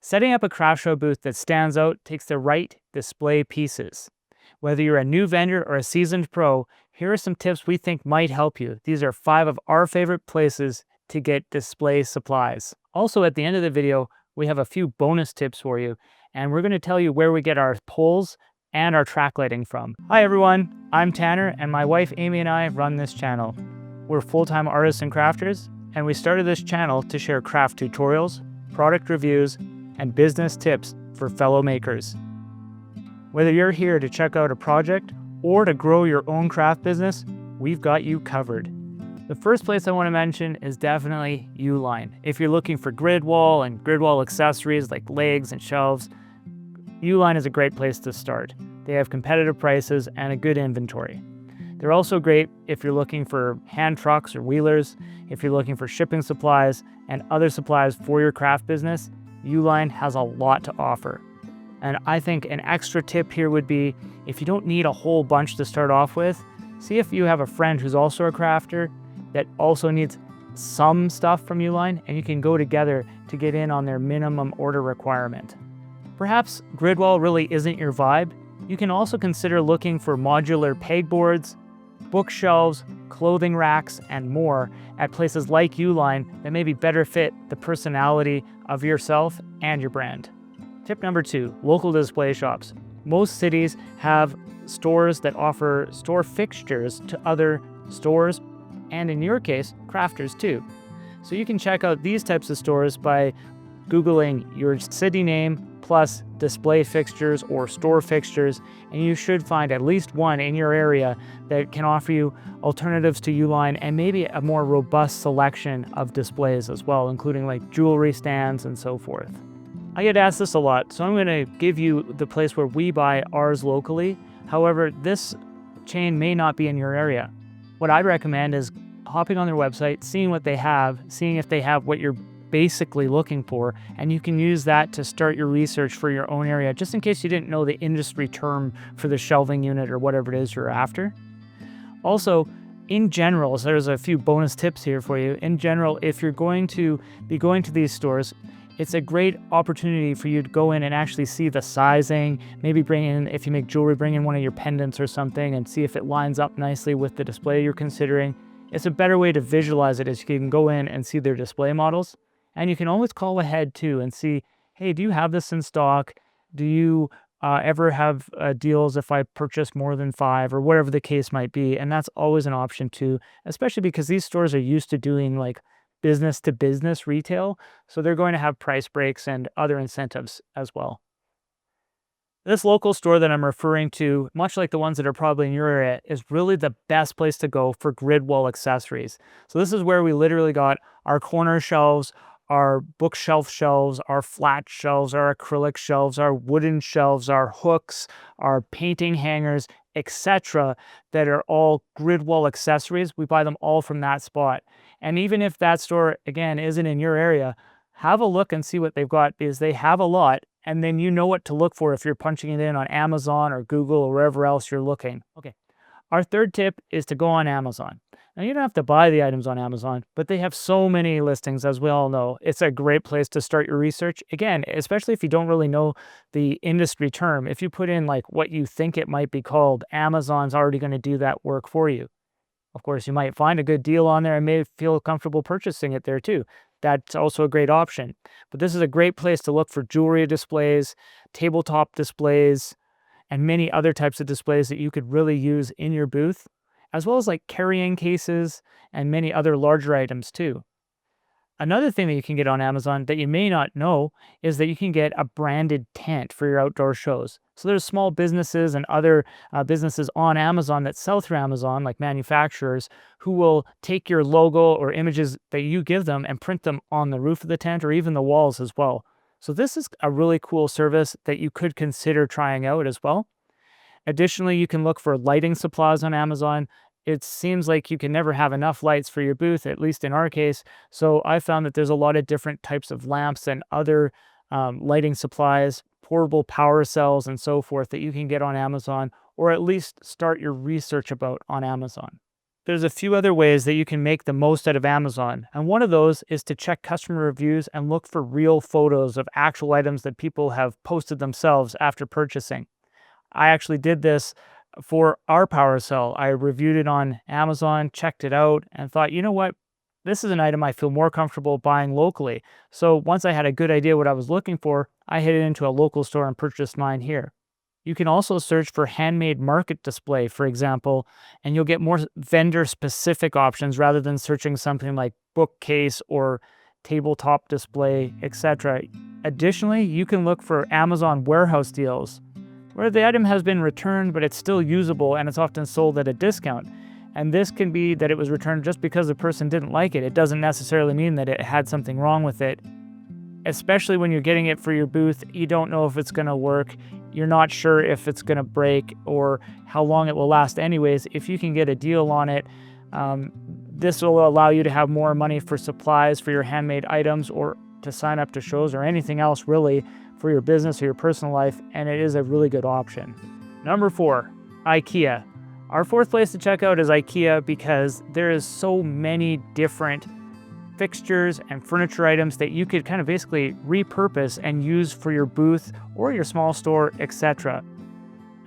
Setting up a craft show booth that stands out takes the right display pieces. Whether you're a new vendor or a seasoned pro, here are some tips we think might help you. These are 5 of our favorite places to get display supplies. Also, at the end of the video, we have a few bonus tips for you, and we're going to tell you where we get our poles and our track lighting from. Hi everyone, I'm Tanner, and my wife Amy and I run this channel. We're full-time artists and crafters, and we started this channel to share craft tutorials, product reviews, and business tips for fellow makers. Whether you're here to check out a project or to grow your own craft business, we've got you covered. The first place I want to mention is definitely Uline. If you're looking for Gridwall and Gridwall accessories like legs and shelves, Uline is a great place to start. They have competitive prices and a good inventory. They're also great if you're looking for hand trucks or wheelers, if you're looking for shipping supplies and other supplies for your craft business. Uline has a lot to offer. And I think an extra tip here would be, if you don't need a whole bunch to start off with, see if you have a friend who's also a crafter that also needs some stuff from Uline, and you can go together to get in on their minimum order requirement. Perhaps Gridwall really isn't your vibe. You can also consider looking for modular pegboards, bookshelves, clothing racks, and more at places like Uline that maybe better fit the personality of yourself and your brand. Tip number 2, local display shops. Most cities have stores that offer store fixtures to other stores, and in your case, crafters too. So you can check out these types of stores by Googling your city name plus display fixtures or store fixtures, and you should find at least one in your area that can offer you alternatives to Uline and maybe a more robust selection of displays as well, including like jewelry stands and so forth. I get asked this a lot, so I'm going to give you the place where we buy ours locally. However, this chain may not be in your area. What I'd recommend is hopping on their website, seeing what they have, seeing if they have what you're basically looking for, and you can use that to start your research for your own area, just in case you didn't know the industry term for the shelving unit or whatever it is you're after. Also, in general, so there's a few bonus tips here for you. In general, if you're going to be going to these stores, it's a great opportunity for you to go in and actually see the sizing, maybe bring in, if you make jewelry, bring in one of your pendants or something and see if it lines up nicely with the display you're considering. It's a better way to visualize it as you can go in and see their display models. And you can always call ahead too and see, hey, do you have this in stock? Do you ever have deals if I purchase more than 5 or whatever the case might be? And that's always an option too, especially because these stores are used to doing like business to business retail. So they're going to have price breaks and other incentives as well. This local store that I'm referring to, much like the ones that are probably in your area, is really the best place to go for Gridwall accessories. So this is where we literally got our corner shelves, our bookshelf shelves, our flat shelves, our acrylic shelves, our wooden shelves, our hooks, our painting hangers, etc. that are all Gridwall accessories. We buy them all from that spot. And even if that store, again, isn't in your area, have a look and see what they've got, because they have a lot, and then you know what to look for if you're punching it in on Amazon or Google or wherever else you're looking. Okay, our third tip is to go on Amazon. Now, you don't have to buy the items on Amazon, but they have so many listings, as we all know. It's a great place to start your research. Again, especially if you don't really know the industry term. If you put in like what you think it might be called, Amazon's already going to do that work for you. Of course, you might find a good deal on there and may feel comfortable purchasing it there too. That's also a great option. But this is a great place to look for jewelry displays, tabletop displays, and many other types of displays that you could really use in your booth, as well as like carrying cases and many other larger items too. Another thing that you can get on Amazon that you may not know is that you can get a branded tent for your outdoor shows. So there's small businesses and other businesses on Amazon that sell through Amazon, like manufacturers, who will take your logo or images that you give them and print them on the roof of the tent or even the walls as well. So this is a really cool service that you could consider trying out as well. Additionally, you can look for lighting supplies on Amazon. It seems like you can never have enough lights for your booth, at least in our case. So I found that there's a lot of different types of lamps and other lighting supplies, portable power cells and so forth that you can get on Amazon, or at least start your research about on Amazon. There's a few other ways that you can make the most out of Amazon, and one of those is to check customer reviews and look for real photos of actual items that people have posted themselves after purchasing. I actually did this for our power cell. I reviewed it on Amazon, checked it out, and thought, you know what? This is an item I feel more comfortable buying locally. So once I had a good idea what I was looking for, I headed into a local store and purchased mine here. You can also search for handmade market display, for example, and you'll get more vendor specific options rather than searching something like bookcase or tabletop display, etc. Additionally, you can look for Amazon warehouse deals, where the item has been returned but it's still usable and it's often sold at a discount. And this can be that it was returned just because the person didn't like it. It doesn't necessarily mean that it had something wrong with it. Especially when you're getting it for your booth, you don't know if it's going to work. You're not sure if it's going to break or how long it will last anyways. If you can get a deal on it, this will allow you to have more money for supplies for your handmade items or to sign up to shows or anything else really for your business or your personal life, and it is a really good option. Number 4, IKEA. Our fourth place to check out is IKEA because there is so many different fixtures and furniture items that you could kind of basically repurpose and use for your booth or your small store, etc.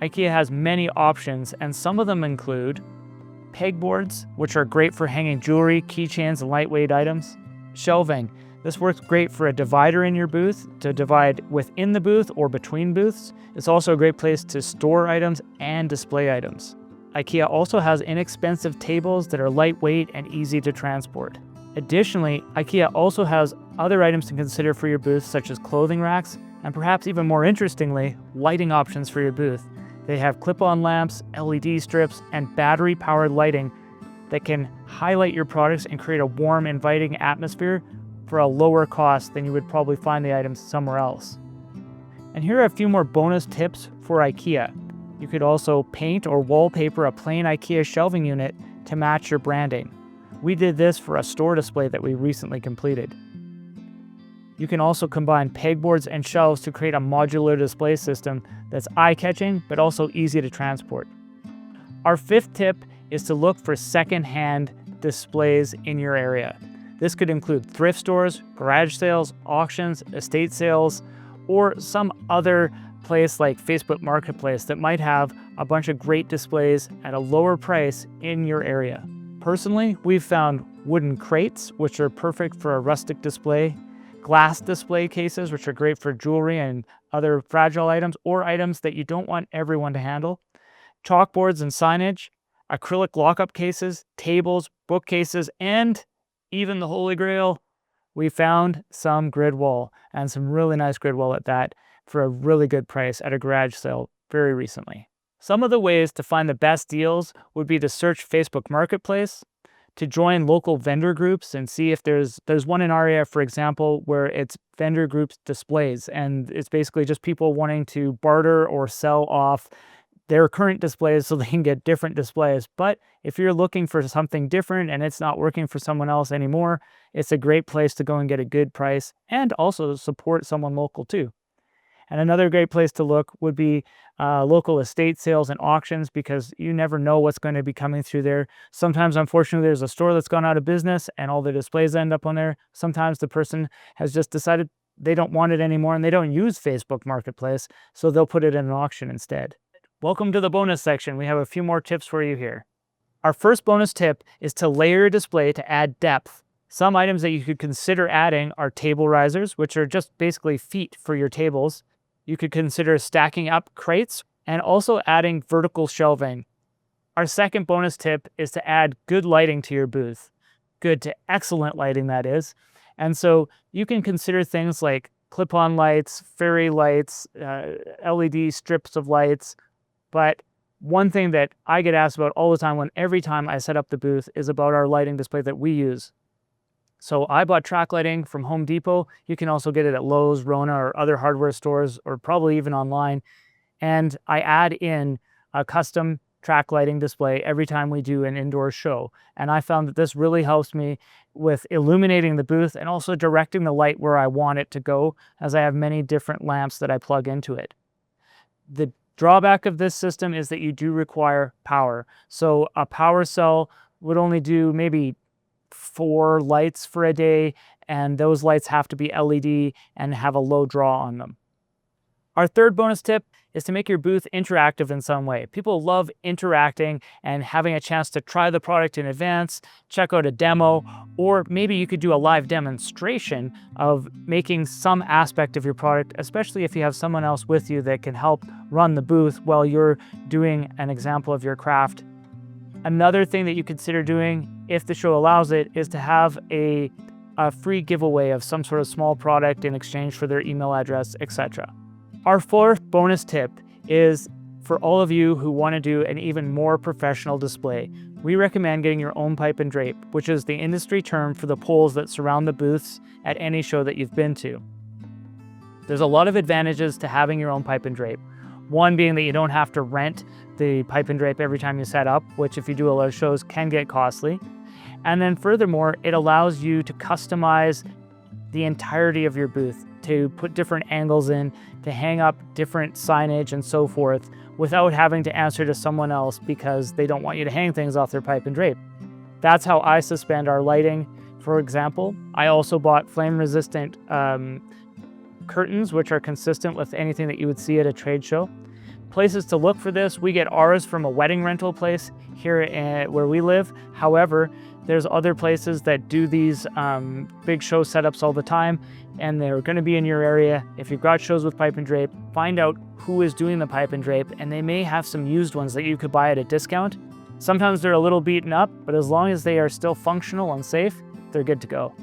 IKEA has many options, and some of them include pegboards, which are great for hanging jewelry, keychains, and lightweight items. Shelving. This works great for a divider in your booth to divide within the booth or between booths. It's also a great place to store items and display items. IKEA also has inexpensive tables that are lightweight and easy to transport. Additionally, IKEA also has other items to consider for your booth, such as clothing racks, and perhaps even more interestingly, lighting options for your booth. They have clip-on lamps, LED strips, and battery-powered lighting that can highlight your products and create a warm, inviting atmosphere for a lower cost than you would probably find the items somewhere else. And here are a few more bonus tips for IKEA. You could also paint or wallpaper a plain IKEA shelving unit to match your branding. We did this for a store display that we recently completed. You can also combine pegboards and shelves to create a modular display system that's eye-catching but also easy to transport. Our fifth tip is to look for second-hand displays in your area. This could include thrift stores, garage sales, auctions, estate sales, or some other place like Facebook Marketplace that might have a bunch of great displays at a lower price in your area. Personally, we've found wooden crates, which are perfect for a rustic display, glass display cases, which are great for jewelry and other fragile items or items that you don't want everyone to handle, chalkboards and signage, acrylic lockup cases, tables, bookcases, and even the Holy Grail, we found some Gridwall, and some really nice Gridwall at that, for a really good price at a garage sale very recently. Some of the ways to find the best deals would be to search Facebook Marketplace, to join local vendor groups and see if there's one in our area, for example, where it's vendor groups displays, and it's basically just people wanting to barter or sell off their current displays so they can get different displays. But if you're looking for something different and it's not working for someone else anymore, it's a great place to go and get a good price and also support someone local too. And another great place to look would be local estate sales and auctions, because you never know what's going to be coming through there. Sometimes, unfortunately, there's a store that's gone out of business and all the displays end up on there. Sometimes the person has just decided they don't want it anymore and they don't use Facebook Marketplace, so they'll put it in an auction instead. Welcome to the bonus section. We have a few more tips for you here. Our first bonus tip is to layer your display to add depth. Some items that you could consider adding are table risers, which are just basically feet for your tables. You could consider stacking up crates and also adding vertical shelving. Our second bonus tip is to add good lighting to your booth. Good to excellent lighting, that is. And so you can consider things like clip-on lights, fairy lights, LED strips of lights. But one thing that I get asked about all the time every time I set up the booth is about our lighting display that we use. So I bought track lighting from Home Depot. You can also get it at Lowe's, Rona, or other hardware stores, or probably even online. And I add in a custom track lighting display every time we do an indoor show. And I found that this really helps me with illuminating the booth and also directing the light where I want it to go, as I have many different lamps that I plug into it. The drawback of this system is that you do require power. So a power cell would only do maybe 4 lights for a day, and those lights have to be LED and have a low draw on them. Our third bonus tip is to make your booth interactive in some way. People love interacting and having a chance to try the product in advance, check out a demo, or maybe you could do a live demonstration of making some aspect of your product, especially if you have someone else with you that can help run the booth while you're doing an example of your craft. Another thing that you consider doing, if the show allows it, is to have a free giveaway of some sort of small product in exchange for their email address, etc. Our fourth bonus tip is for all of you who want to do an even more professional display. We recommend getting your own pipe and drape, which is the industry term for the poles that surround the booths at any show that you've been to. There's a lot of advantages to having your own pipe and drape. One being that you don't have to rent the pipe and drape every time you set up, which if you do a lot of shows can get costly. And then furthermore, it allows you to customize the entirety of your booth, to put different angles in, to hang up different signage and so forth without having to answer to someone else because they don't want you to hang things off their pipe and drape. That's how I suspend our lighting, for example. I also bought flame-resistant curtains, which are consistent with anything that you would see at a trade show. Places to look for this, we get ours from a wedding rental place here where we live. However, there's other places that do these big show setups all the time, and they're going to be in your area. If you've got shows with pipe and drape, find out who is doing the pipe and drape, and they may have some used ones that you could buy at a discount. Sometimes they're a little beaten up, but as long as they are still functional and safe, they're good to go.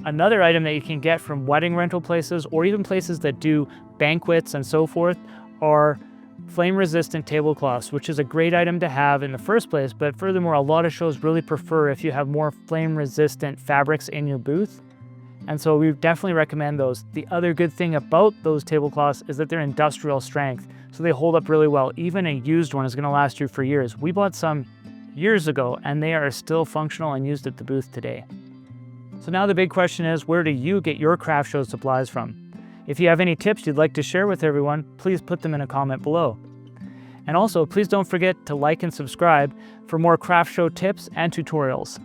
Another item that you can get from wedding rental places or even places that do banquets and so forth are flame-resistant tablecloths, which is a great item to have in the first place, but furthermore, a lot of shows really prefer if you have more flame-resistant fabrics in your booth. And so we definitely recommend those. The other good thing about those tablecloths is that they're industrial strength, so they hold up really well. Even a used one is going to last you for years. We bought some years ago, and they are still functional and used at the booth today. So now the big question is, where do you get your craft show supplies from? If you have any tips you'd like to share with everyone, please put them in a comment below. And also, please don't forget to like and subscribe for more craft show tips and tutorials.